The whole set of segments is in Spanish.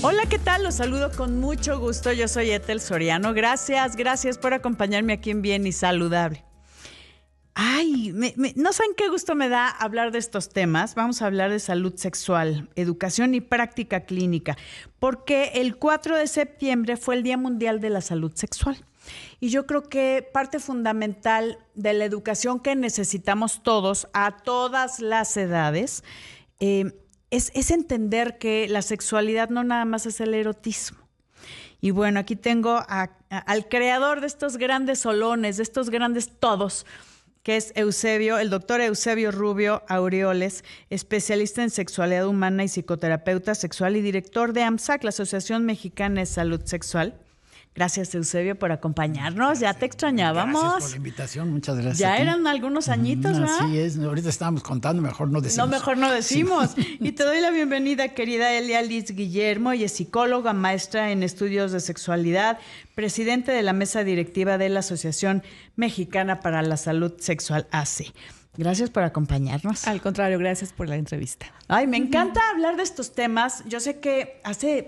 Hola, ¿qué tal? Los saludo con mucho gusto. Yo soy Ethel Soriano. Gracias por acompañarme aquí en Bien y Saludable. Ay, no saben qué gusto me da hablar de estos temas. Vamos a hablar de salud sexual, educación y práctica clínica, porque el 4 de septiembre fue el Día Mundial de la Salud Sexual. Y yo creo que parte fundamental de la educación que necesitamos todos, a todas las edades, es entender que la sexualidad no nada más es el erotismo. Y bueno, aquí tengo al creador de estos grandes solones, de estos grandes todos, que es el doctor Eusebio Rubio Aureoles, especialista en sexualidad humana y psicoterapeuta sexual y director de AMSAC, la Asociación Mexicana de Salud Sexual. Gracias, Eusebio, por acompañarnos. Gracias. Ya te extrañábamos. Gracias por la invitación, muchas gracias. Ya eran algunos añitos, ¿verdad? Así es, ahorita estábamos contando, mejor no decimos. No, mejor no decimos. Sí. Y te doy la bienvenida, querida Elia Liz Guillermo, y es psicóloga, maestra en estudios de sexualidad, presidente de la mesa directiva de la Asociación Mexicana para la Salud Sexual, AC. Gracias por acompañarnos. Al contrario, gracias por la entrevista. Ay, me encanta hablar de estos temas. Yo sé que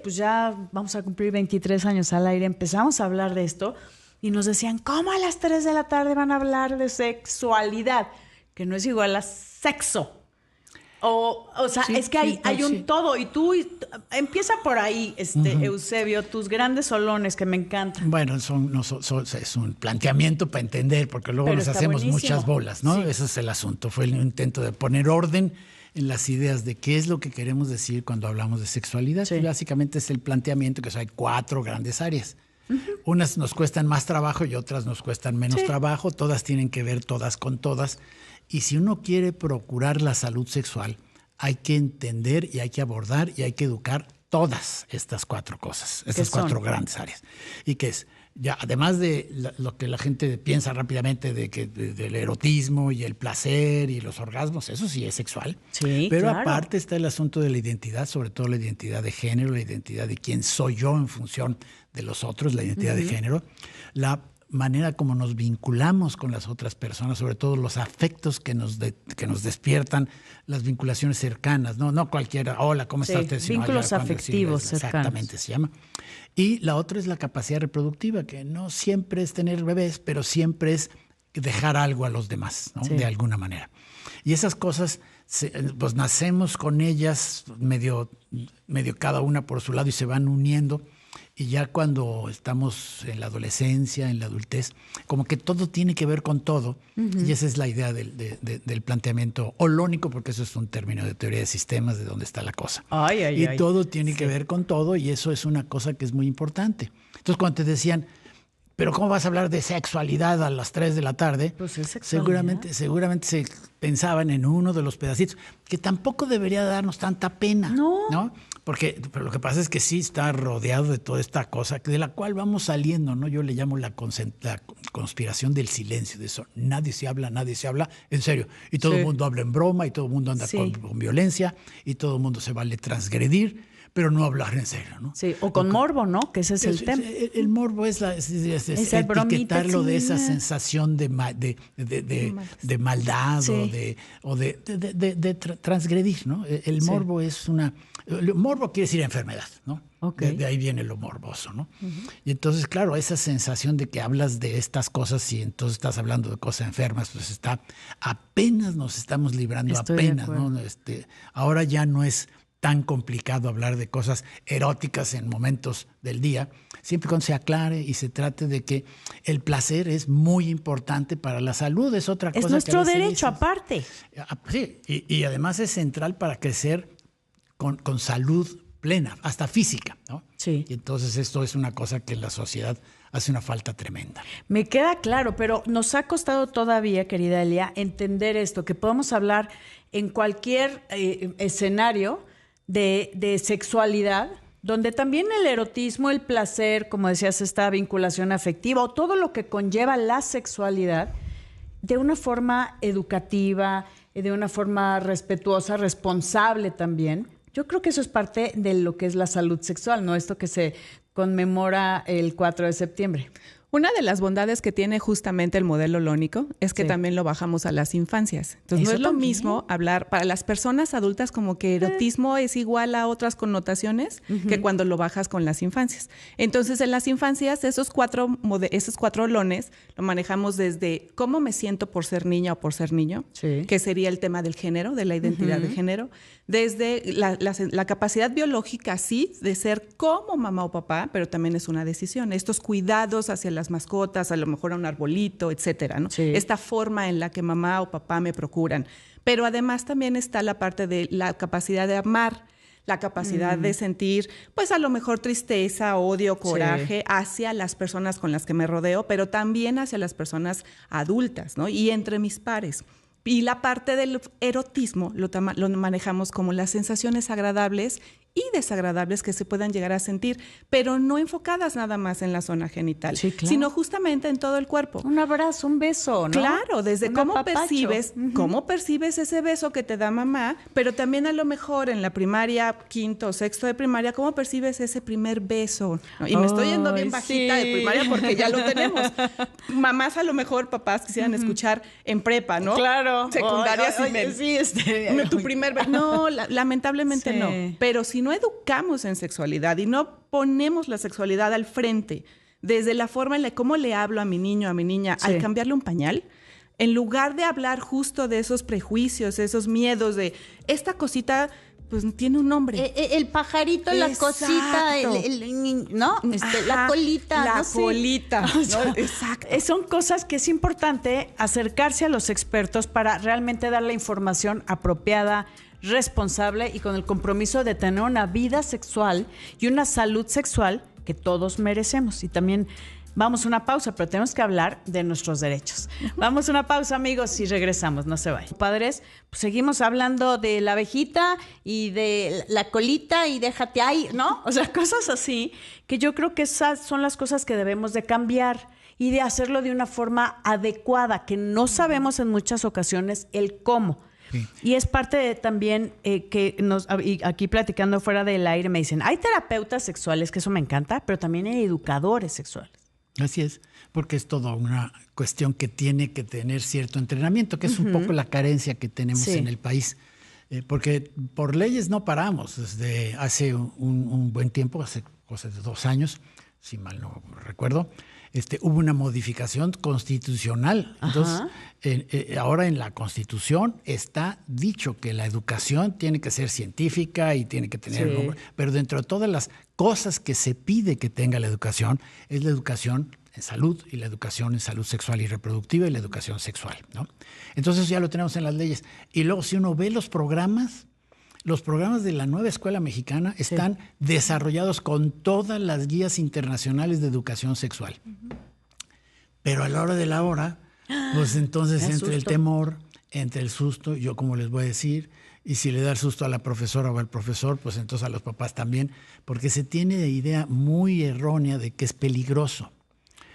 pues ya vamos a cumplir 23 años al aire, empezamos a hablar de esto y nos decían, ¿cómo a las 3 de la tarde van a hablar de sexualidad? Que no es igual a sexo. O sea, sí, es que hay un todo. Y tú, empieza por ahí, Eusebio, tus grandes solones que me encantan. Bueno, es un planteamiento para entender, porque luego nos hacemos muchas bolas, ¿no? Sí. Ese es el asunto. Fue el intento de poner orden en las ideas de qué es lo que queremos decir cuando hablamos de sexualidad. Sí. Y básicamente es el planteamiento que hay 4 grandes áreas. Unas nos cuestan más trabajo y otras nos cuestan menos trabajo. Todas tienen que ver todas con todas. Y si uno quiere procurar la salud sexual, hay que entender y hay que abordar y hay que educar todas estas 4 cosas, estas 4 grandes áreas. ¿Y qué es? Ya, además de lo que la gente piensa rápidamente del erotismo y el placer y los orgasmos, eso sí es sexual. Sí, pero claro. Aparte está el asunto de la identidad, sobre todo la identidad de género, la identidad de quién soy yo en función de los otros, la identidad de género, la manera como nos vinculamos con las otras personas, sobre todo los afectos que nos despiertan, las vinculaciones cercanas, no cualquiera, hola, ¿cómo estás? Vínculos afectivos cercanos. Exactamente se llama. Y la otra es la capacidad reproductiva, que no siempre es tener bebés, pero siempre es dejar algo a los demás, ¿no? Sí. De alguna manera. Y esas cosas, pues nacemos con ellas medio cada una por su lado y se van uniendo. Y ya cuando estamos en la adolescencia, en la adultez, como que todo tiene que ver con todo. Y esa es la idea del planteamiento holónico, porque eso es un término de teoría de sistemas, de dónde está la cosa. Todo tiene que ver con todo y eso es una cosa que es muy importante. Entonces, cuando te decían, ¿pero cómo vas a hablar de sexualidad a las 3 de la tarde? Pues es sexualidad. Seguramente se pensaban en uno de los pedacitos, que tampoco debería darnos tanta pena, ¿no? Pero lo que pasa es que sí está rodeado de toda esta cosa de la cual vamos saliendo, ¿no? Yo le llamo la conspiración del silencio, de eso. Nadie se habla, en serio. Y todo el mundo habla en broma, y todo el mundo anda con violencia, y todo el mundo se vale transgredir, pero no hablar en serio, ¿no? Sí, o con morbo, ¿no? Que ese es el tema. El morbo es etiquetarlo de esa sensación de maldad o de transgredir, ¿no? El morbo es el morbo quiere decir enfermedad, ¿no? Okay. De ahí viene lo morboso, ¿no? Y entonces, claro, esa sensación de que hablas de estas cosas y entonces estás hablando de cosas enfermas, pues apenas nos estamos librando, ¿no? Ahora ya no es tan complicado hablar de cosas eróticas en momentos del día, siempre cuando se aclare y se trate de que el placer es muy importante para la salud, es otra cosa. Es nuestro derecho aparte. Sí, y además es central para crecer con salud plena, hasta física, ¿no? Sí. Y entonces esto es una cosa que en la sociedad hace una falta tremenda. Me queda claro, pero nos ha costado todavía, querida Elia, entender esto, que podemos hablar en cualquier escenario de sexualidad, donde también el erotismo, el placer, como decías, esta vinculación afectiva o todo lo que conlleva la sexualidad, de una forma educativa, de una forma respetuosa, responsable también. Yo creo que eso es parte de lo que es la salud sexual, ¿no? Esto que se conmemora el 4 de septiembre. Una de las bondades que tiene justamente el modelo holónico es que también lo bajamos a las infancias. Entonces, no es lo mismo hablar para las personas adultas como que erotismo es igual a otras connotaciones que cuando lo bajas con las infancias. Entonces, en las infancias, esos cuatro holones lo manejamos desde cómo me siento por ser niña o por ser niño, que sería el tema del género, de la identidad de género, desde la capacidad biológica, sí, de ser como mamá o papá, pero también es una decisión. Estos cuidados hacia las mascotas, a lo mejor a un arbolito, etcétera, ¿no? Esta forma en la que mamá o papá me procuran. Pero además también está la parte de la capacidad de amar, la capacidad de sentir, pues a lo mejor tristeza, odio, coraje hacia las personas con las que me rodeo, pero también hacia las personas adultas, ¿no? Y entre mis pares. Y la parte del erotismo lo manejamos como las sensaciones agradables y desagradables que se puedan llegar a sentir, pero no enfocadas nada más en la zona genital, sino justamente en todo el cuerpo. Un abrazo, un beso, ¿no? Claro, desde cómo percibes ese beso que te da mamá, pero también a lo mejor en la primaria, quinto o sexto de primaria, cómo percibes ese primer beso. ¿No? Y me estoy yendo bien bajita de primaria porque ya lo tenemos. Mamás a lo mejor, papás quisieran escuchar en prepa, ¿no? Claro. Secundaria, tu primer beso. No, lamentablemente no. Pero si no educamos en sexualidad y no ponemos la sexualidad al frente, desde la forma en la cómo le hablo a mi niño, a mi niña, al cambiarle un pañal, en lugar de hablar justo de esos prejuicios, esos miedos de esta cosita, pues tiene un nombre. El pajarito, la cosita, ¿no? La colita. La colita. ¿No? Exacto. Son cosas que es importante acercarse a los expertos para realmente dar la información apropiada, responsable y con el compromiso de tener una vida sexual y una salud sexual que todos merecemos. Y también vamos a una pausa, pero tenemos que hablar de nuestros derechos. Vamos a una pausa, amigos, y regresamos, no se vayan. Padres, pues seguimos hablando de la abejita y de la colita y déjate ahí, ¿no? O sea, cosas así, que yo creo que esas son las cosas que debemos de cambiar y de hacerlo de una forma adecuada, que no sabemos en muchas ocasiones el cómo. Sí. Y es parte de también que aquí platicando fuera del aire me dicen, hay terapeutas sexuales, que eso me encanta, pero también hay educadores sexuales. Así es, porque es toda una cuestión que tiene que tener cierto entrenamiento, que es un poco la carencia que tenemos en el país. Porque por leyes no paramos. Desde hace un buen tiempo, hace cosas de 2 años, si mal no recuerdo, hubo una modificación constitucional. Entonces, ahora en la Constitución está dicho que la educación tiene que ser científica y tiene que tener... Pero dentro de todas las cosas que se pide que tenga la educación, es la educación en salud y la educación en salud sexual y reproductiva y la educación sexual, ¿no? Entonces ya lo tenemos en las leyes. Y luego si uno ve los programas de la nueva escuela mexicana están desarrollados con todas las guías internacionales de educación sexual. Pero a la hora de la hora, pues entonces entre el temor, entre el susto, yo como les voy a decir, y si le da el susto a la profesora o al profesor, pues entonces a los papás también, porque se tiene la idea muy errónea de que es peligroso.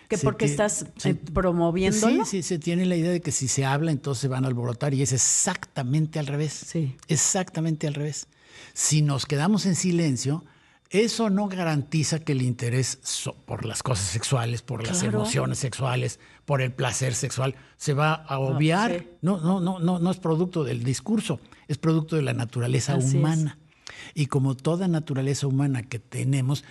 ¿Que porque estás promoviéndolo? Sí, se tiene la idea de que si se habla, entonces se van a alborotar, y es exactamente al revés. Sí. Exactamente al revés. Si nos quedamos en silencio, eso no garantiza que el interés por las cosas sexuales, por las emociones sexuales, por el placer sexual, se va a obviar. No es producto del discurso, es producto de la naturaleza humana. Y como toda naturaleza humana que tenemos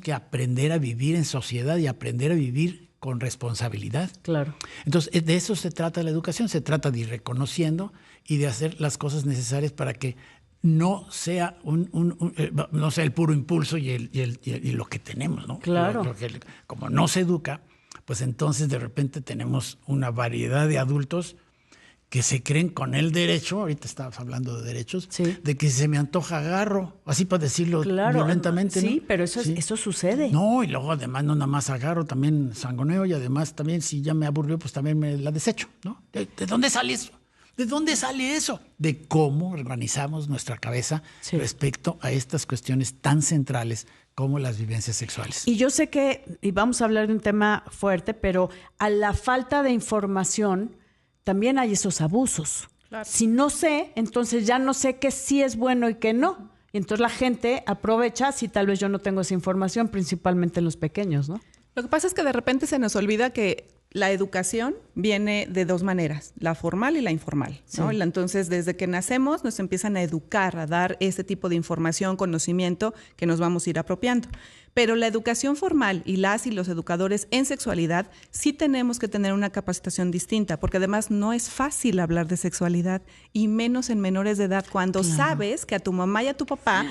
que aprender a vivir en sociedad y aprender a vivir con responsabilidad. Claro. Entonces, de eso se trata la educación. Se trata de ir reconociendo y de hacer las cosas necesarias para que no sea no sea el puro impulso y lo que tenemos, ¿no? Claro. Como no se educa, pues entonces de repente tenemos una variedad de adultos que se creen con el derecho, ahorita estabas hablando de derechos, de que se me antoja agarro, así para decirlo violentamente. Sí, ¿no? pero eso sucede. No, y luego además no nada más agarro, también sangoneo, y además también si ya me aburrió, pues también me la desecho, ¿no? ¿De dónde sale eso? ¿De dónde sale eso? De cómo organizamos nuestra cabeza respecto a estas cuestiones tan centrales como las vivencias sexuales. Y yo sé que, y vamos a hablar de un tema fuerte, pero a la falta de información también hay esos abusos. Claro. Si no sé, entonces ya no sé qué sí es bueno y qué no. Y entonces la gente aprovecha si tal vez yo no tengo esa información, principalmente los pequeños, ¿no? Lo que pasa es que de repente se nos olvida que la educación viene de dos maneras, la formal y la informal, ¿no? Sí. Entonces, desde que nacemos nos empiezan a educar, a dar este tipo de información, conocimiento que nos vamos a ir apropiando. Pero la educación formal y los educadores en sexualidad sí tenemos que tener una capacitación distinta, porque además no es fácil hablar de sexualidad y menos en menores de edad cuando sabes que a tu mamá y a tu papá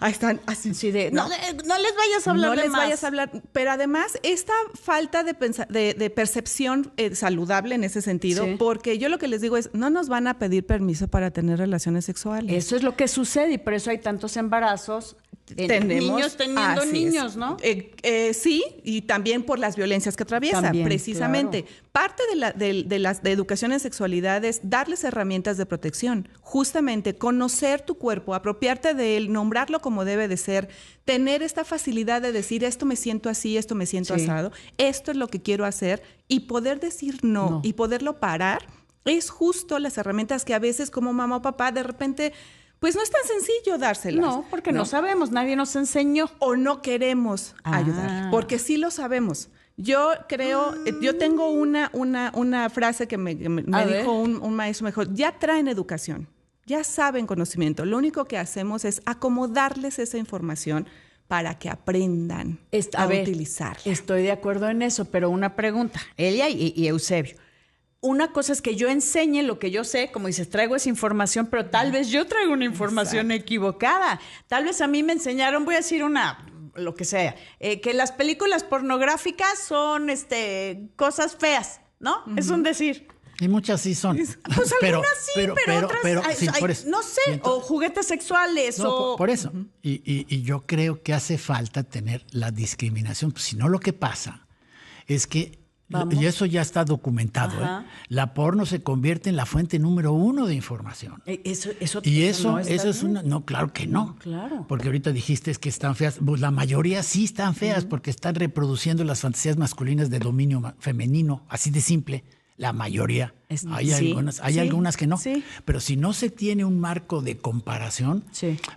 están así de... No les vayas a hablar no de les más. vayas a hablar, pero además esta falta de percepción saludable en ese sentido, porque yo lo que les digo es, no nos van a pedir permiso para tener relaciones sexuales. Eso es lo que sucede y por eso hay tantos embarazos. Niños teniendo niños, ¿no? Sí, y también por las violencias que atraviesa, también, precisamente. Claro. Parte de educación en sexualidad es darles herramientas de protección, justamente conocer tu cuerpo, apropiarte de él, nombrarlo como debe de ser, tener esta facilidad de decir esto me siento así, esto me siento asado, esto es lo que quiero hacer y poder decir no y poderlo parar es justo las herramientas que a veces como mamá o papá de repente... Pues no es tan sencillo dárselas. No, porque no sabemos, nadie nos enseñó. O no queremos ayudar, porque sí lo sabemos. Yo creo, yo tengo una frase que me dijo un maestro, me dijo, ya traen educación, ya saben conocimiento. Lo único que hacemos es acomodarles esa información para que aprendan a utilizarla. Estoy de acuerdo en eso, pero una pregunta, Elia y Eusebio. Una cosa es que yo enseñe lo que yo sé, como dices, traigo esa información, pero tal vez yo traigo una información equivocada. Tal vez a mí me enseñaron, voy a decir lo que sea, que las películas pornográficas son cosas feas, ¿no? Es un decir. Y muchas sí son. Pues algunas sí, pero otras, sí, por eso. No sé, entonces, o juguetes sexuales. No, por eso. Y yo creo que hace falta tener la discriminación. Pues, si no, lo que pasa es que y eso ya está documentado. La porno se convierte en la fuente número 1 de información. Eso es una... No, claro que no. Claro. Porque ahorita dijiste que están feas. Pues la mayoría sí están feas porque están reproduciendo las fantasías masculinas de dominio femenino. Así de simple. La mayoría. Hay algunas que no. Sí. Pero si no se tiene un marco de comparación,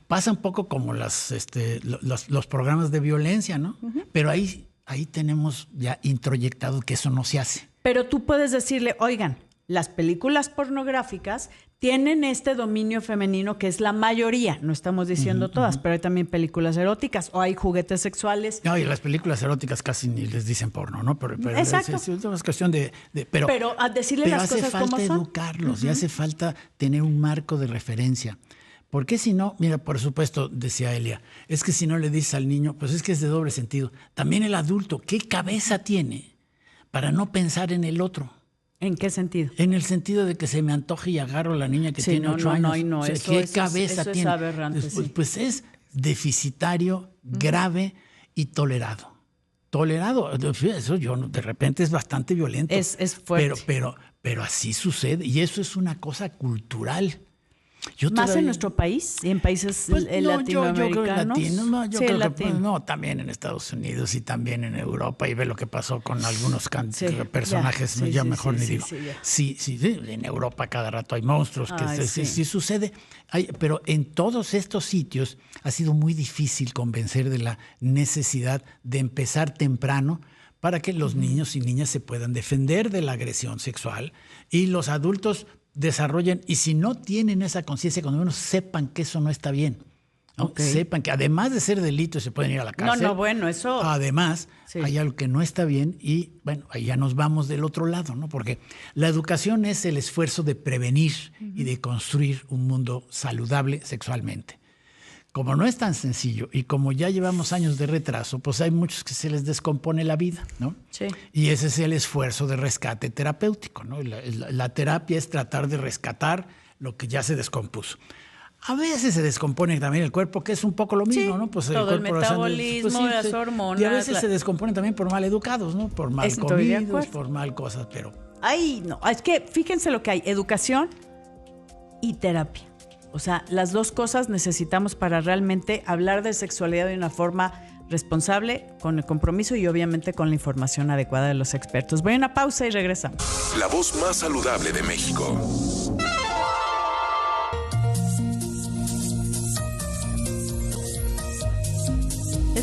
pasa un poco como los programas de violencia, ¿no? Pero ahí tenemos ya introyectado que eso no se hace. Pero tú puedes decirle, oigan, las películas pornográficas tienen este dominio femenino que es la mayoría. No estamos diciendo todas, pero hay también películas eróticas o hay juguetes sexuales. No, y las películas eróticas casi ni les dicen porno, ¿no? Pero exacto. Es una cuestión pero a decirle las cosas como son. Pero hace falta educarlos y hace falta tener un marco de referencia. Porque si no, mira, por supuesto, decía Elia, es que si no le dices al niño, pues es que es de doble sentido. También el adulto, ¿qué cabeza tiene para no pensar en el otro? ¿En qué sentido? En el sentido de que se me antoje y agarro a la niña que tiene 8 años. No, o sea, ¿qué cabeza tiene? Es aberrante, pues es deficitario, grave y tolerado. Tolerado, eso de repente es bastante violento. Es fuerte. Pero así sucede y eso es una cosa cultural. ¿Más en nuestro país y en países latinoamericanos? Yo creo que también en Estados Unidos y también en Europa, y ve lo que pasó con algunos personajes, mejor ni digo. Sí, en Europa cada rato hay monstruos, sí sucede. Pero en todos estos sitios ha sido muy difícil convencer de la necesidad de empezar temprano para que los niños y niñas se puedan defender de la agresión sexual y los adultos desarrollen, y si no tienen esa conciencia, cuando menos sepan que eso no está bien, ¿no? Sepan que además de ser delito se pueden ir a la cárcel. Eso. Además, hay algo que no está bien y, bueno, ahí ya nos vamos del otro lado, ¿no? Porque la educación es el esfuerzo de prevenir y de construir un mundo saludable sexualmente. Como no es tan sencillo y como ya llevamos años de retraso, pues hay muchos que se les descompone la vida, ¿no? Sí. Y ese es el esfuerzo de rescate terapéutico, ¿no? La terapia es tratar de rescatar lo que ya se descompuso. A veces se descompone también el cuerpo, que es un poco lo mismo, ¿no? Pues todo el metabolismo, las hormonas. Y a veces se descomponen también por mal educados, ¿no? Por mal comidos, por mal cosas, pero... es que fíjense lo que hay, educación y terapia. O sea, las dos cosas necesitamos para realmente hablar de sexualidad de una forma responsable, con el compromiso y obviamente con la información adecuada de los expertos. Voy a una pausa y regresamos. La voz más saludable de México.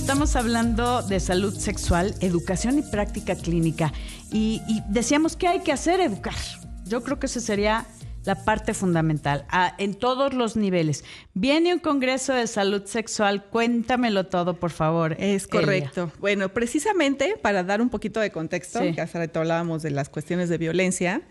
Estamos hablando de salud sexual, educación y práctica clínica. Y decíamos que hay que hacer, educar. Yo creo que esa sería la parte fundamental, en todos los niveles. Viene un congreso de salud sexual, cuéntamelo todo, por favor. Es correcto. Elia. Bueno, precisamente para dar un poquito de contexto, que hace rato hablábamos de las cuestiones de violencia,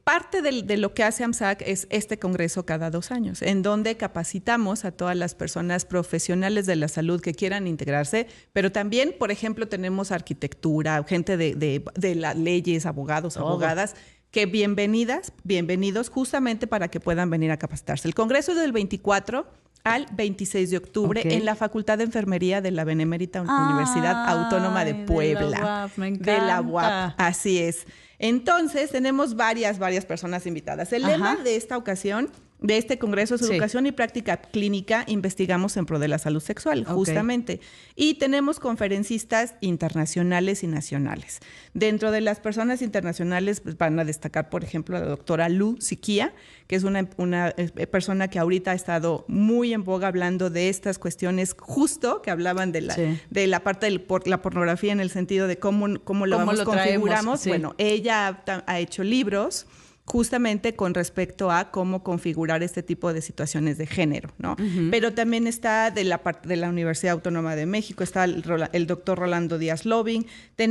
parte de lo que hace AMSAC es este congreso cada 2 años, en donde capacitamos a todas las personas profesionales de la salud que quieran integrarse, pero también, por ejemplo, tenemos arquitectura, gente de las leyes, abogados, abogadas, que bienvenidos justamente para que puedan venir a capacitarse. El congreso es del 24 al 26 de octubre en la Facultad de Enfermería de la Benemérita Universidad Autónoma de Puebla. De la UAP, me encanta. De la UAP, así es. Entonces, tenemos varias personas invitadas. El lema de esta ocasión, de este congreso, es Educación y Práctica Clínica, investigamos en pro de la salud sexual, justamente. Y tenemos conferencistas internacionales y nacionales. Dentro de las personas internacionales van a destacar, por ejemplo, a la doctora Lu Siquia, que es una persona que ahorita ha estado muy en boga hablando de estas cuestiones, justo que hablaban de la parte de la pornografía, en el sentido de cómo lo configuramos. Bueno, ella ha hecho libros justamente con respecto a cómo configurar este tipo de situaciones de género, ¿no? Pero también está de la parte de la Universidad Autónoma de México, está el doctor Rolando Díaz Lobing.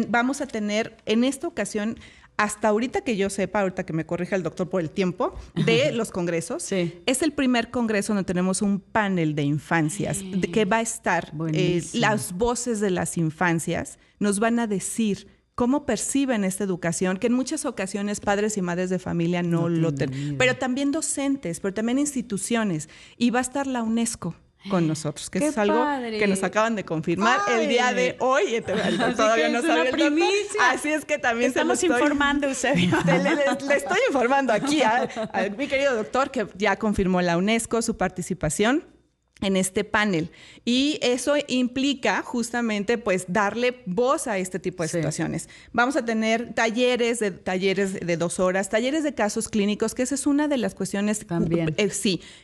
Vamos a tener en esta ocasión, hasta ahorita que yo sepa, ahorita que me corrija el doctor por el tiempo, de los congresos, es el primer congreso donde tenemos un panel de infancias, que va a estar, las voces de las infancias nos van a decir cómo perciben esta educación, que en muchas ocasiones padres y madres de familia no lo tienen, pero también docentes, pero también instituciones. Y va a estar la UNESCO con nosotros, que es algo que nos acaban de confirmar el día de hoy. Todavía no sabe el doctor. Así es que también estamos informando, Eusebio. Le estoy informando aquí a mi querido doctor, que ya confirmó la UNESCO su participación en este panel. Y eso implica justamente pues darle voz a este tipo de situaciones. Vamos a tener talleres de 2 horas, talleres de casos clínicos, que esa es una de las cuestiones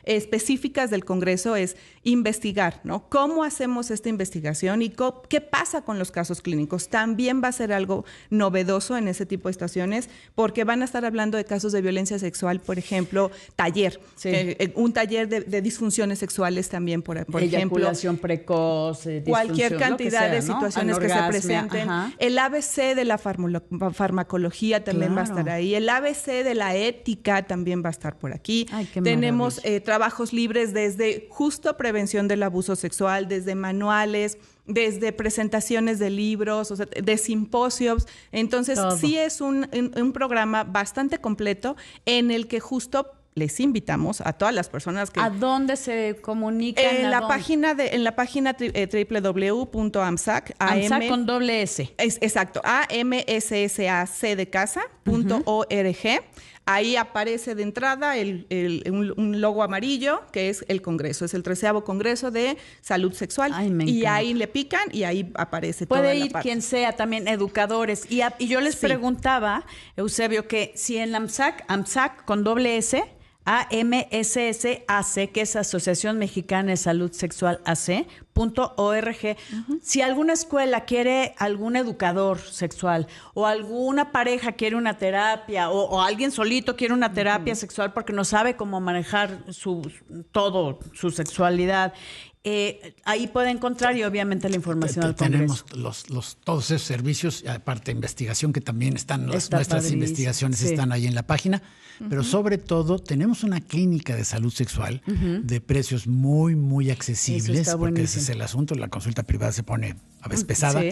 específicas del Congreso, es investigar, ¿no? ¿Cómo hacemos esta investigación y qué pasa con los casos clínicos? También va a ser algo novedoso en ese tipo de situaciones, porque van a estar hablando de casos de violencia sexual, por ejemplo, un taller de disfunciones sexuales también, por ejemplo, eyaculación precoz, cualquier cantidad de situaciones que se presenten. El ABC de la farmacología también va a estar ahí. El ABC de la ética también va a estar por aquí. Tenemos trabajos libres desde justo prevención del abuso sexual, desde manuales, desde presentaciones de libros, o sea, de simposios. Entonces, sí es un programa bastante completo en el que justo les invitamos a todas las personas que... ¿A dónde se comunican? En la página www.amsac. AMSAC con doble S. Exacto. AMSSAC de casa.org. Ahí aparece de entrada un logo amarillo, que es el congreso. Es el 13º Congreso de Salud Sexual. Y ahí le pican y ahí aparece toda la parte. Puede ir quien sea, también educadores. Y yo les preguntaba, Eusebio, que si en la AMSAC con doble S, AMSSAC, que es Asociación Mexicana de Salud Sexual AC.org. Si alguna escuela quiere algún educador sexual o alguna pareja quiere una terapia o alguien solito quiere una terapia sexual porque no sabe cómo manejar su sexualidad, ahí puede encontrar y obviamente la información del Congreso. Tenemos todos esos servicios, aparte de investigación, que también están, nuestras investigaciones están ahí en la página, pero sobre todo tenemos una clínica de salud sexual de precios muy, muy accesibles, porque ese es el asunto, la consulta privada se pone a veces pesada,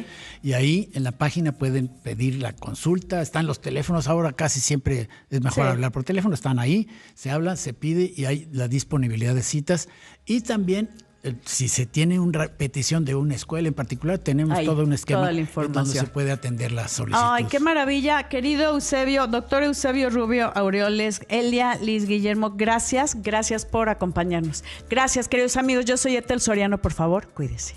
y ahí en la página pueden pedir la consulta, están los teléfonos, ahora casi siempre es mejor hablar por teléfono, están ahí, se habla, se pide y hay la disponibilidad de citas, y también si se tiene una petición de una escuela en particular, tenemos todo un esquema donde se puede atender las solicitudes. ¡Ay, qué maravilla! Querido Eusebio, doctor Eusebio Rubio Aureoles, Elia Liz Guillermo, gracias por acompañarnos. Gracias, queridos amigos. Yo soy Ethel Soriano, por favor, cuídese.